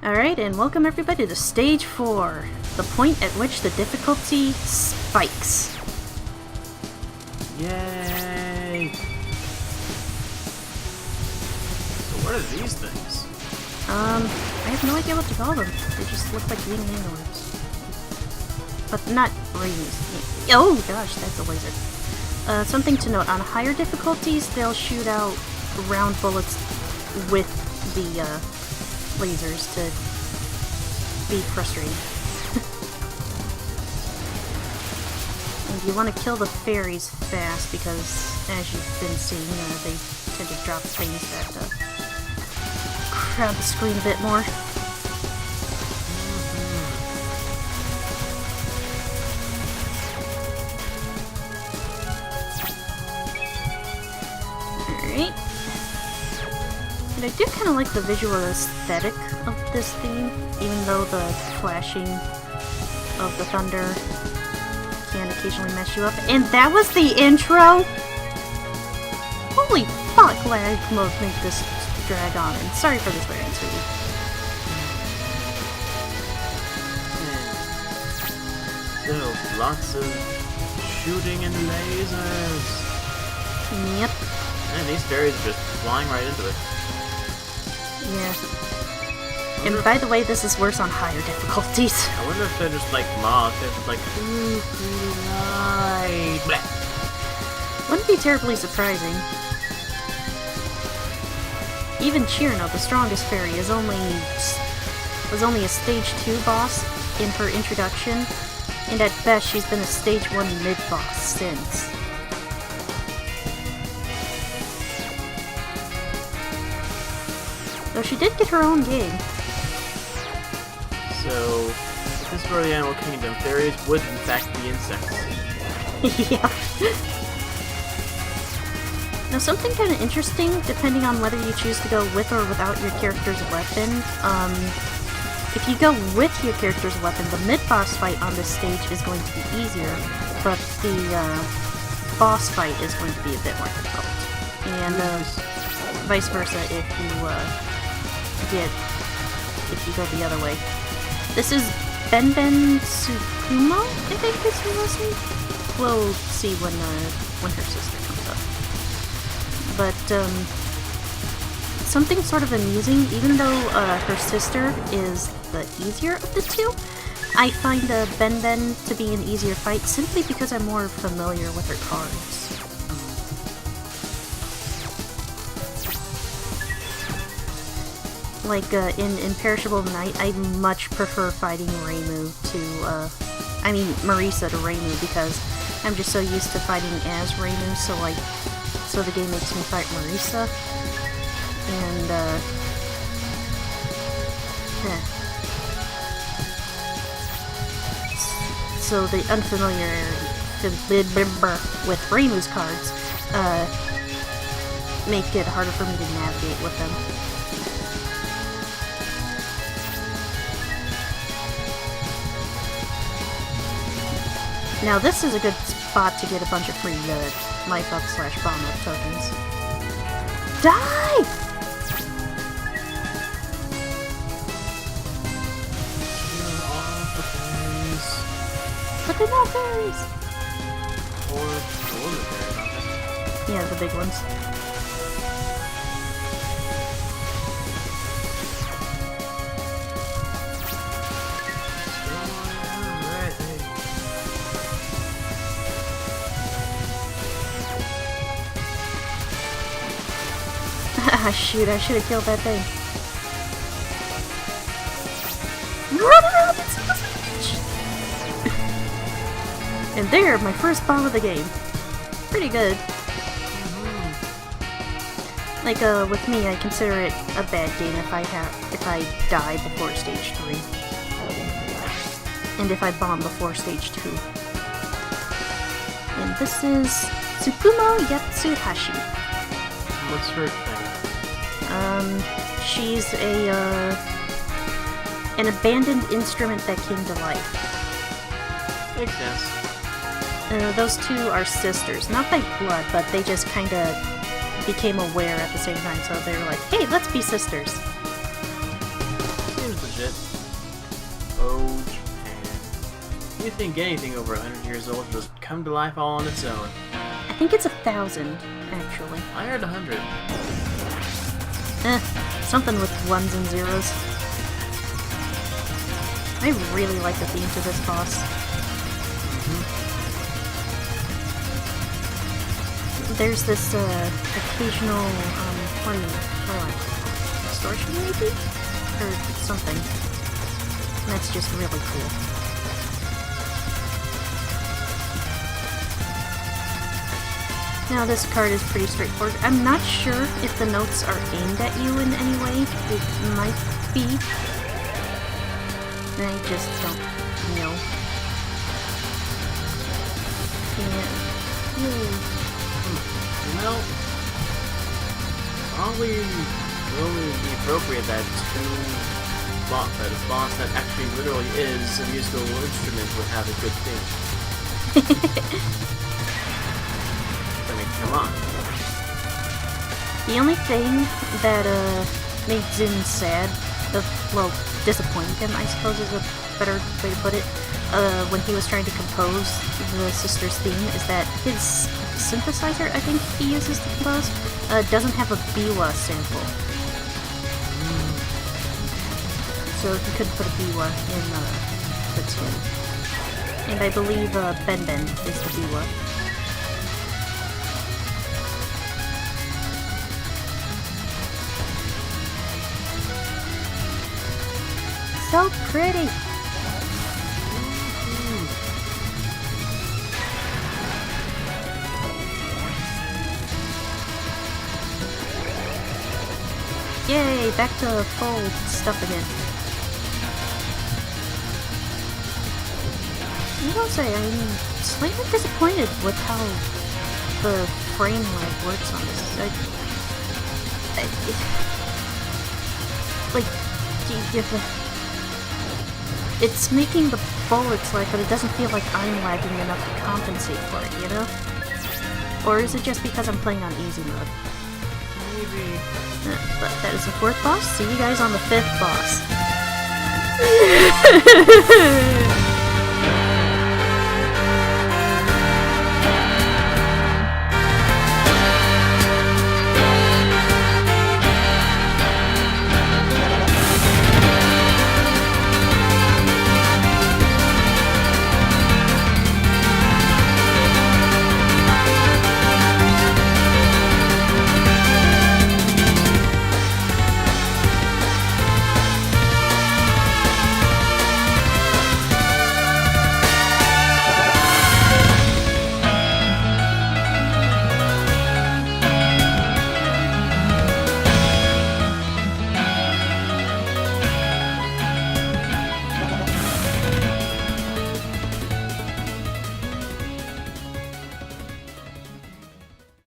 Alright, and welcome everybody to Stage 4, the point at which the difficulty spikes. Yay! So what are these things? I have no idea what to call them. They just look like green orbs. But not rings. Oh gosh, that's a laser. Something to note, on higher difficulties, they'll shoot out round bullets with the lasers to be frustrating. And you want to kill the fairies fast because, as you've been seeing, they tend to drop things that crowd the screen a bit more. Alright. And I do kind of like the visual aesthetic of this theme, even though the flashing of the thunder can occasionally mess you up. And that was the intro? Holy fuck, lag mode made this drag on, and sorry for this variant, sweetie. So, lots of shooting and lasers. Yep. And these fairies are just flying right into it. Yeah. And by the way, this is worse on higher difficulties. I wonder if they're just like moths. They're just like, ooh, pretty light. Blech. Wouldn't be terribly surprising. Even Chirno, the strongest fairy, was only a stage 2 boss in her introduction, and at best she's been a stage 1 mid-boss since. Though she did get her own game. So, if this were the animal kingdom, fairies would in fact be insects. Yeah. Now something kind of interesting, depending on whether you choose to go with or without your character's weapon, if you go with your character's weapon, the mid-boss fight on this stage is going to be easier, but the boss fight is going to be a bit more difficult. And vice versa if you go the other way. This is Ben Tsukumo, I think is her last name. We'll see when her sister comes up. But something sort of amusing, even though her sister is the easier of the two, I find Ben to be an easier fight simply because I'm more familiar with her cards. Like, in Imperishable Night, I much prefer fighting Marisa to Reimu, because I'm just so used to fighting as Reimu, so the game makes me fight Marisa. And, so the unfamiliarity with Reimu's cards, make it harder for me to navigate with them. Now this is a good spot to get a bunch of free life up / bomb up tokens. Die! But they're not fairies! Or the fairies, aren't they? Yeah, the big ones. Ah, shoot, I should have killed that thing. Run around it, son of a bitch! And there, my first bomb of the game. Pretty good. Like, with me, I consider it a bad game if I die before stage 3. And if I bomb before stage 2. And this is Tsukumo Yatsuhashi. What's her thing? She's an abandoned instrument that came to life. Makes sense. Those two are sisters, not by blood, but they just kind of became aware at the same time, so they were like, hey, let's be sisters. game's legit. Oh, Japan. You think anything over 100 years old will just come to life all on its own? I think it's 1,000, actually. I heard 100. Something with ones and zeros. I really like the theme for this boss. There's this occasional distortion maybe? Or something. And that's just really cool. Now this card is pretty straightforward. I'm not sure if the notes are aimed at you in any way. It might be. I just don't know. Yeah. Well, probably will be appropriate that a boss that actually literally is a musical instrument would have a good theme. I mean, come on. The only thing that made Zin sad, well, disappointed him, I suppose is a better way to put it, when he was trying to compose the sister's theme, is that his synthesizer, I think he uses to compose, doesn't have a biwa sample. So he couldn't put a biwa in the tune. And I believe Ben Ben is the biwa. So pretty! Yay, back to full stuff again. I will say, I'm slightly disappointed with how the frame lag works on this. It's making the bullets lag, but it doesn't feel like I'm lagging enough to compensate for it, you know? Or is it just because I'm playing on easy mode? Maybe. But that is the 4th boss. See you guys on the 5th boss.